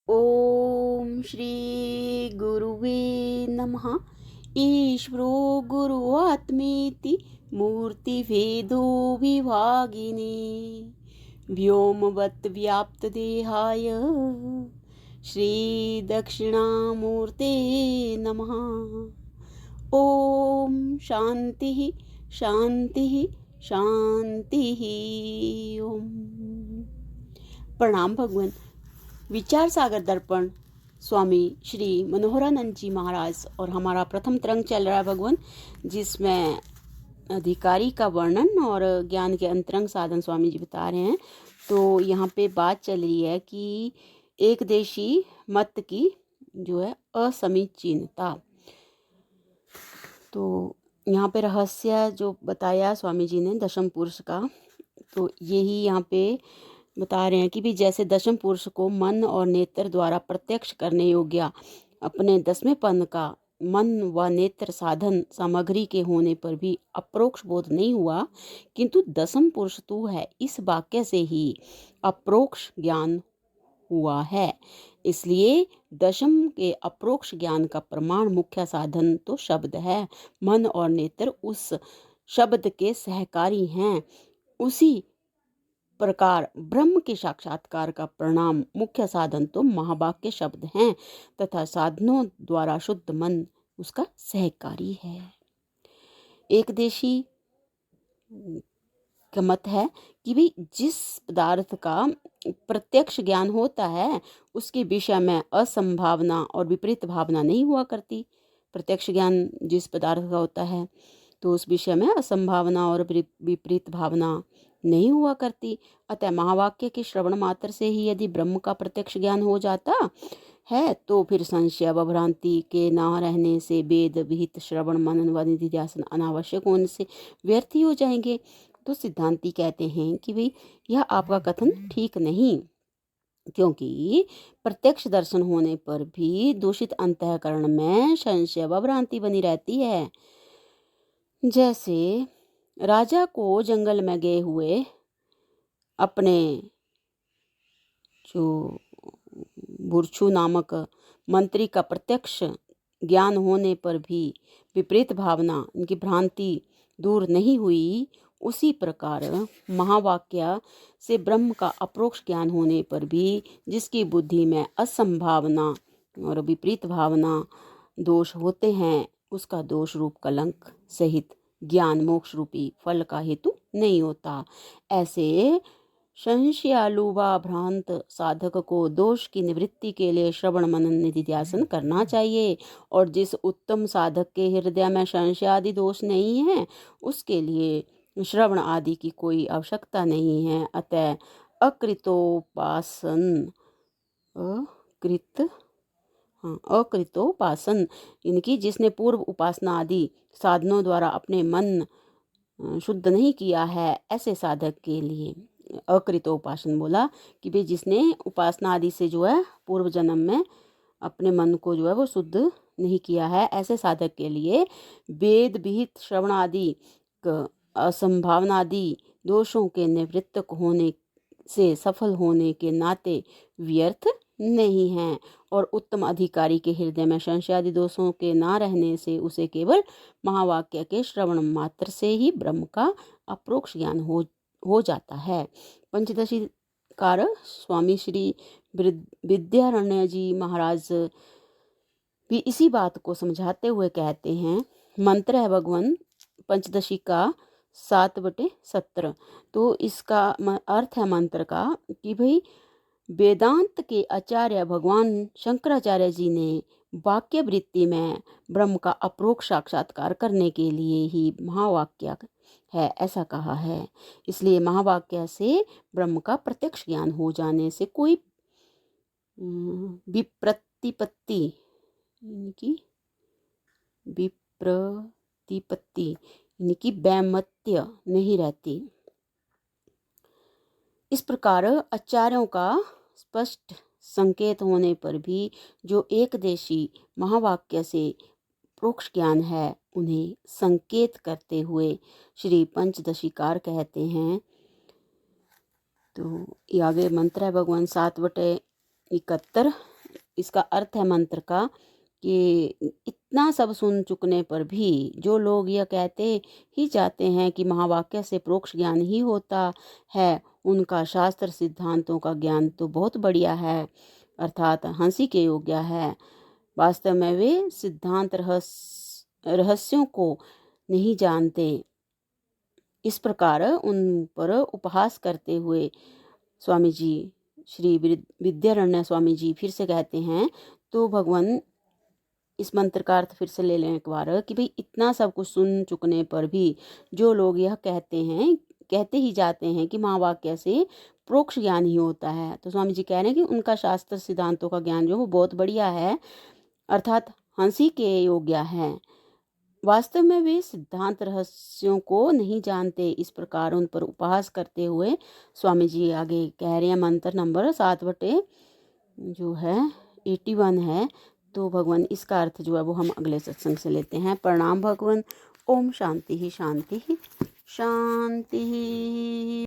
ओम श्री गुरुवे नमः। ईश्वरो गुरुआत्मेति मूर्तिभेदो विभागिने व्योमवत् व्याप्तदेहाय श्रीदक्षिणामूर्ते नमः। ओम शांति शांति शांति। ओम। प्रणाम भगवान। विचार सागर दर्पण स्वामी श्री मनोहरानंद जी महाराज और हमारा प्रथम तरंग चल रहा है भगवान, जिसमें अधिकारी का वर्णन और ज्ञान के अंतरंग साधन स्वामी जी बता रहे हैं। तो यहाँ पे बात चल रही है कि एक देशी मत की जो है असमीचीनता। तो यहाँ पे रहस्य जो बताया स्वामी जी ने दशम पुरुष का, तो यही यहाँ पे बता रहे हैं कि भी जैसे दशम पुरुष को मन और नेत्र द्वारा प्रत्यक्ष करने योग्य अपने दसवें पन का मन व नेत्र साधन सामग्री के होने पर भी अप्रोक्ष बोध नहीं हुआ, किंतु दसम पुरुष तू है इस वाक्य से ही अप्रोक्ष ज्ञान हुआ है। इसलिए दशम के अप्रोक्ष ज्ञान का प्रमाण मुख्य साधन तो शब्द है। मन और नेत्र उस शब्द के सहकारी हैं। उसी प्रकार ब्रह्म के साक्षात्कार का परिणाम मुख्य साधन तो महावाक्य शब्द हैं तथा साधनों द्वारा शुद्ध मन उसका सहकारी है। एक देशी का मत है कि भाई जिस पदार्थ का प्रत्यक्ष ज्ञान होता है उसके विषय में असंभावना और विपरीत भावना नहीं हुआ करती। प्रत्यक्ष ज्ञान जिस पदार्थ का होता है तो उस विषय में असंभावना और विपरीत भावना नहीं हुआ करती। अतः महावाक्य के श्रवण मात्र से ही यदि ब्रह्म का प्रत्यक्ष ज्ञान हो जाता है तो फिर संशय व भ्रांति के न रहने से वेद विहित श्रवण मनन व निधिध्यासन अनावश्यक होने से व्यर्थ ही हो जाएंगे। तो सिद्धांती कहते हैं कि भाई यह आपका कथन ठीक नहीं, क्योंकि प्रत्यक्ष दर्शन होने पर भी दूषित अंतःकरण में संशय व भ्रांति बनी रहती है। जैसे राजा को जंगल में गए हुए अपने जो बुरछू नामक मंत्री का प्रत्यक्ष ज्ञान होने पर भी विपरीत भावना इनकी भ्रांति दूर नहीं हुई, उसी प्रकार महावाक्य से ब्रह्म का अप्रोक्ष ज्ञान होने पर भी जिसकी बुद्धि में असंभावना और विपरीत भावना दोष होते हैं उसका दोष रूप कलंक सहित ज्ञान मोक्ष रूपी फल का हेतु नहीं होता। ऐसे संशयालु व भ्रांत साधक को दोष की निवृत्ति के लिए श्रवण मनन निधिध्यासन करना चाहिए, और जिस उत्तम साधक के हृदय में संशय आदि दोष नहीं है उसके लिए श्रवण आदि की कोई आवश्यकता नहीं है। अतः अकृतोपासन इनकी जिसने पूर्व उपासना आदि साधनों द्वारा अपने मन शुद्ध नहीं किया है, ऐसे साधक के लिए अकृतोपासन बोला कि भाई जिसने उपासना आदि से जो है पूर्व जन्म में अपने मन को जो है वो शुद्ध नहीं किया है, ऐसे साधक के लिए वेद विहित श्रवण आदि असंभावना आदि दोषों के निवृत्त होने से सफल होने के नाते व्यर्थ नहीं है, और उत्तम अधिकारी के हृदय में संशय आदि दोषों के ना रहने से उसे केवल महावाक्य के श्रवण मात्र से ही ब्रह्म का अप्रोक्ष ज्ञान हो जाता है। पंचदशी कार स्वामी श्री विद्यारण्य जी महाराज भी इसी बात को समझाते हुए कहते हैं। मंत्र है भगवान पंचदशी का 7/17। तो इसका अर्थ है मंत्र का कि भाई वेदांत के आचार्य भगवान शंकराचार्य जी ने वाक्य वृत्ति में ब्रह्म का अप्रोक्ष साक्षात्कार करने के लिए ही महावाक्य है ऐसा कहा है। इसलिए महावाक्य से ब्रह्म का प्रत्यक्ष ज्ञान हो जाने से कोई विप्रतिपत्ति इनकी वैमत्य नहीं रहती। इस प्रकार आचार्यों का स्पष्ट संकेत होने पर भी जो एक देशी महावाक्य से प्रोक्ष ज्ञान है उन्हें संकेत करते हुए श्री पंचदशीकार कहते हैं। तो ये आगे मंत्र है भगवान 7/71 इसका अर्थ है मंत्र का कि इतना सब सुन चुकने पर भी जो लोग यह कहते ही जाते हैं कि महावाक्य से प्रोक्ष ज्ञान ही होता है, उनका शास्त्र सिद्धांतों का ज्ञान तो बहुत बढ़िया है, अर्थात हंसी के योग्य है। वास्तव में वे सिद्धांत रहस्यों को नहीं जानते। इस प्रकार उन पर उपहास करते हुए स्वामी जी, श्री विद्यारण्य स्वामी जी फिर से कहते हैं, तो भगवान इस मंत्र का अर्थ फिर से ले लें एक बार कि भाई इतना सब कुछ सुन चुकने पर भी जो लोग यह कहते ही जाते हैं कि महावाक्य से प्रोक्ष ज्ञान ही होता है, तो स्वामी जी कह रहे हैं कि उनका शास्त्र सिद्धांतों का ज्ञान जो वो बहुत बढ़िया है, अर्थात हंसी के योग्य है। वास्तव में वे सिद्धांत रहस्यों को नहीं जानते। इस प्रकार उन पर उपहास करते हुए स्वामी जी आगे कह रहे हैं मंत्र नंबर 7 जो है 81 है। तो भगवान इसका अर्थ जो है वो हम अगले सत्संग से लेते हैं। प्रणाम भगवान। ओम शांति ही शांति ही शांति।